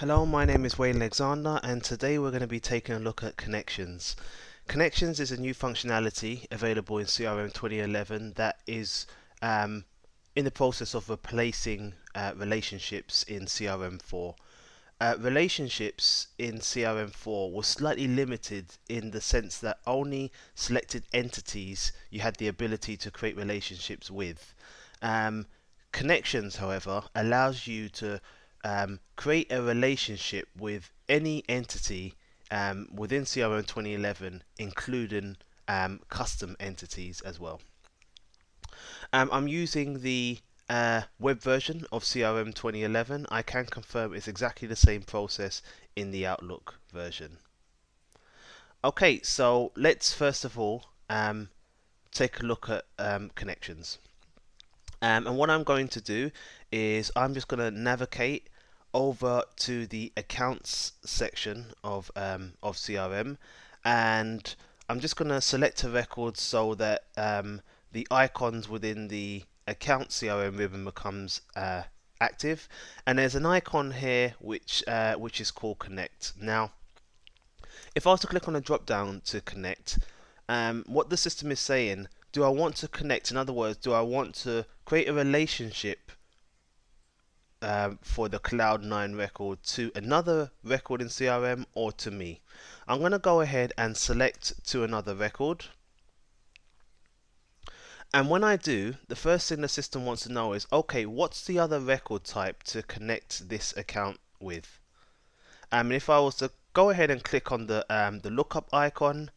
Hello, my name is Wayne Alexander, and today we're going to be taking a look at connections. Connections is a new functionality available in CRM 2011 that is in the process of replacing relationships in CRM4. Relationships in CRM4 was slightly limited in the sense that only selected entities you had the ability to create relationships with. Um, Connections, however, allows you to create a relationship with any entity within CRM 2011, including custom entities as well. I'm using the web version of CRM 2011. I can confirm it's exactly the same process in the Outlook version. Okay, so let's first of all take a look at connections. And what I'm going to do is I'm just going to navigate over to the accounts section of CRM, and I'm just going to select a record so that the icons within the account CRM ribbon becomes active. And there's an icon here which is called Connect. Now, if I was to click on a drop down to connect, what the system is saying, do I want to connect? In other words, do I want to create a relationship for the Cloud9 record to another record in CRM or to me? I'm going to go ahead and select to another record. And when I do, the first thing the system wants to know is, okay, what's the other record type to connect this account with? And if I was to go ahead and click on the lookup icon,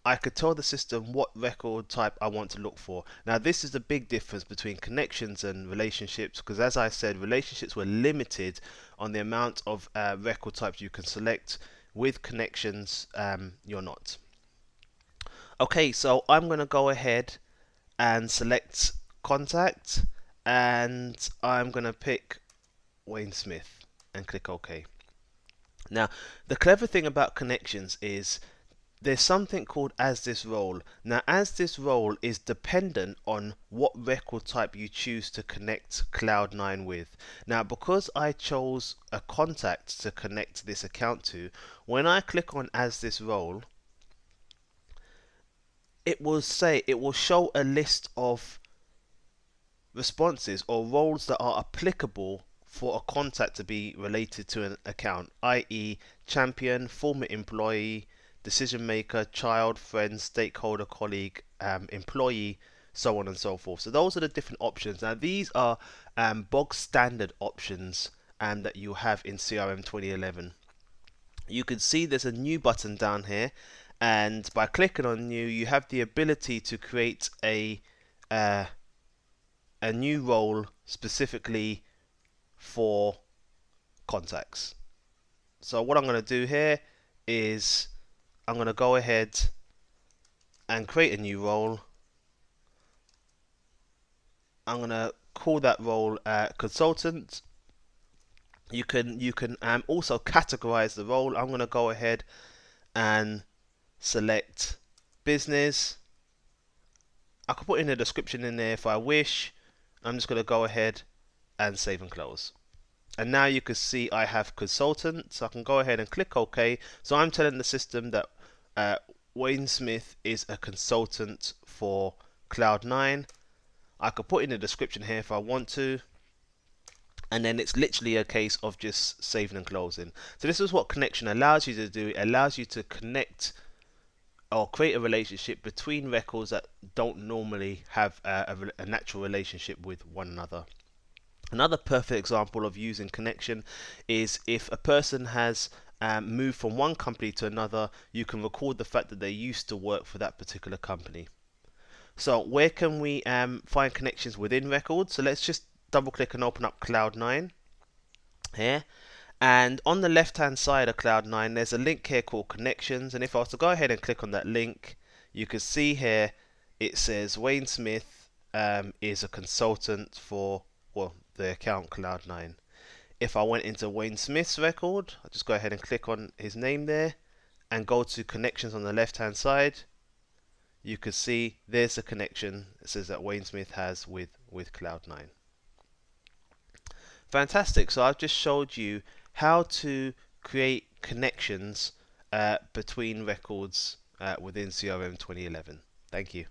I could tell the system what record type I want to look for. Now, this is the big difference between connections and relationships, because as I said, relationships were limited on the amount of record types you can select. With connections, you're not. Okay, so I'm going to go ahead and select contact, and I'm going to pick Wayne Smith and click OK. Now, the clever thing about connections is there's something called as this role. Now, as this role is dependent on what record type you choose to connect Cloud9 with. Now, because I chose a contact to connect this account to, when I click on as this role, it will show a list of responses or roles that are applicable for a contact to be related to an account, i.e., champion, former employee, decision maker, child, friend, stakeholder, colleague, employee, so on and so forth. So those are the different options. Now these are bog standard options that you have in CRM 2011. You can see there's a new button down here, and by clicking on new, you have the ability to create uh, a new role specifically for contacts. So what I'm going to do here is I'm going to go ahead and create a new role. I'm going to call that role consultant. You can also categorize the role. I'm going to go ahead and select business. I could put in a description in there if I wish. I'm just going to go ahead and save and close. And now you can see I have consultant, so I can go ahead and click OK. So I'm telling the system that Wayne Smith is a consultant for Cloud9. I could put in a description here if I want to, and then it's literally a case of just saving and closing. So this is what connection allows you to do. It allows you to connect or create a relationship between records that don't normally have a natural relationship with one another. Another perfect example of using connection is if a person has moved from one company to another, you can record the fact that they used to work for that particular company. So where can we find connections within records? So let's just double click and open up Cloud9 here. And on the left hand side of Cloud9, there's a link here called connections. And if I was to go ahead and click on that link, you can see here it says Wayne Smith is a consultant for, well, the account Cloud9. If I went into Wayne Smith's record, I'll just go ahead and click on his name there and go to connections on the left hand side. You can see there's a connection it says that Wayne Smith has with Cloud9. Fantastic. So I've just showed you how to create connections between records within CRM 2011. Thank you.